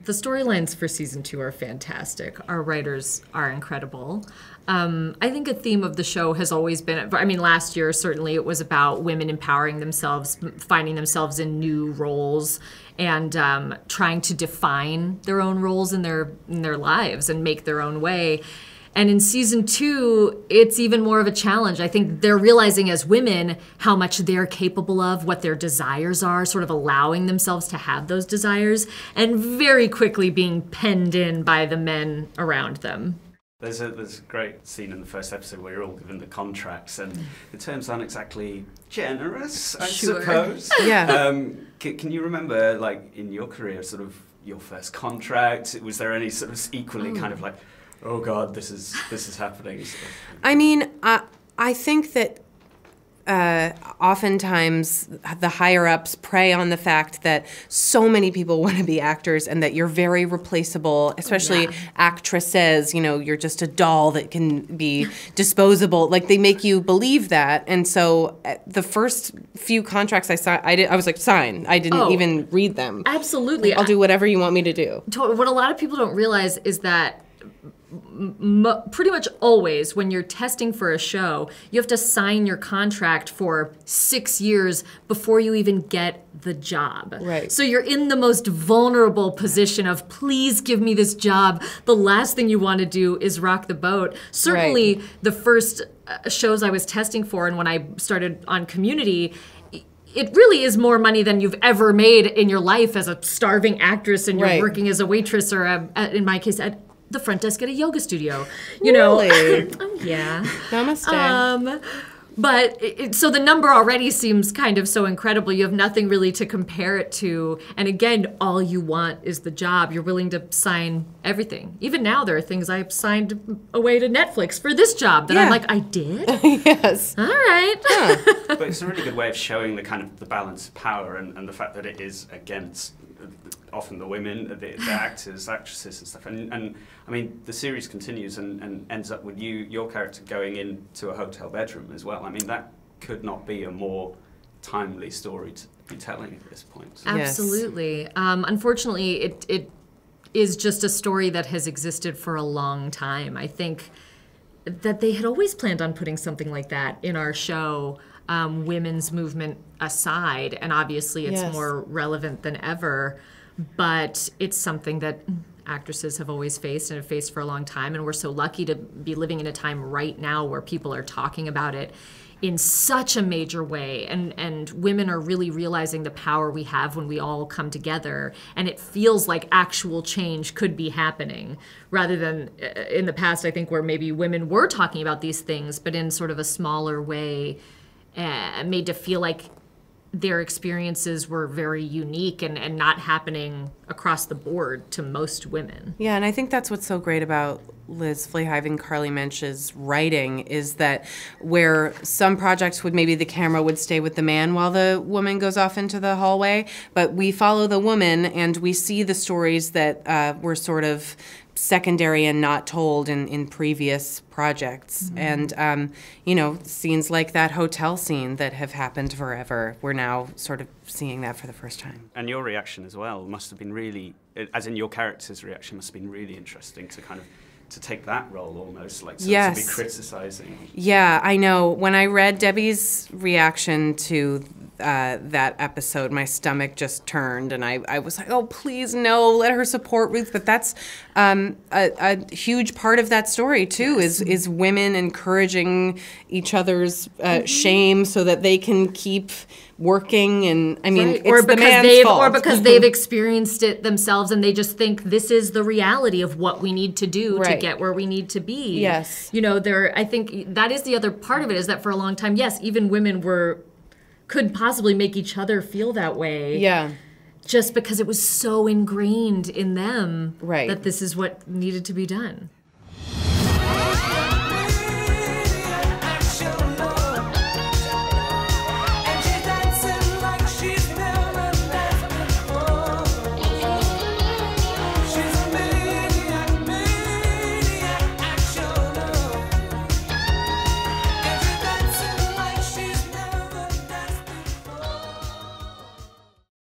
The storylines for season 2 are fantastic. Our writers are incredible. I think a theme of the show has always been, I mean, last year, certainly it was about women empowering themselves, finding themselves in new roles, and trying to define their own roles in their lives and make their own way. And in season 2, it's even more of a challenge. I think they're realizing as women how much they're capable of, what their desires are, sort of allowing themselves to have those desires, and very quickly being penned in by the men around them. There's a great scene in the first episode where you're all given the contracts, and the terms aren't exactly generous, I suppose. Yeah. Can you remember, like, in your career, sort of your first contract? Was there any sort of equally kind of like, oh God, this is happening? I mean, I think that oftentimes the higher-ups prey on the fact that so many people want to be actors and that you're very replaceable, especially actresses. You know, you're just a doll that can be disposable. Like, they make you believe that. And so the first few contracts I signed, I was like, sign. I didn't even read them. Absolutely. I'll do whatever you want me to do. What a lot of people don't realize is that pretty much always when you're testing for a show, you have to sign your contract for 6 years before you even get the job. Right. So you're in the most vulnerable position of, please give me this job. The last thing you want to do is rock the boat. Certainly the first shows I was testing for, and when I started on Community, it really is more money than you've ever made in your life as a starving actress, and you're working as a waitress or, in my case, at the front desk at a yoga studio. You know? Yeah. Namaste. But so the number already seems kind of so incredible. You have nothing really to compare it to. And again, all you want is the job. You're willing to sign everything. Even now, there are things I've signed away to Netflix for this job that I'm like, I did? Yes. All right. But it's a really good way of showing the kind of the balance of power and the fact that it is against often the women, the actors, actresses and stuff. And I mean, the series continues and ends up with your character going into a hotel bedroom as well. I mean, that could not be a more timely story to be telling at this point. Absolutely. Unfortunately, it is just a story that has existed for a long time. I think that they had always planned on putting something like that in our show, women's movement aside, and obviously it's more relevant than ever. But it's something that actresses have always faced and have faced for a long time, and we're so lucky to be living in a time right now where people are talking about it in such a major way, and women are really realizing the power we have when we all come together, and it feels like actual change could be happening, rather than in the past, I think, where maybe women were talking about these things, but in sort of a smaller way, made to feel like their experiences were very unique and not happening across the board to most women. Yeah, and I think that's what's so great about Liz Flahive and Carly Mensch's writing, is that where some projects would maybe the camera would stay with the man while the woman goes off into the hallway, but we follow the woman and we see the stories that were sort of secondary and not told in previous projects. And, you know, scenes like that hotel scene that have happened forever, we're now sort of seeing that for the first time. And your reaction as well must have been really, as in your character's reaction, must have been really interesting to kind of to take that role almost, like to be criticizing. Yeah, I know. When I read Debbie's reaction to that episode, my stomach just turned, and I was like, oh, please, no, let her support Ruth. But that's a huge part of that story, too, is women encouraging each other's shame so that they can keep working. And I mean, it's the man's fault. Or because they've experienced it themselves and they just think this is the reality of what we need to do to get where we need to be. Yes. You know, I think that is the other part of it, is that for a long time, yes, even women could possibly make each other feel that way. Yeah. Just because it was so ingrained in them that this is what needed to be done.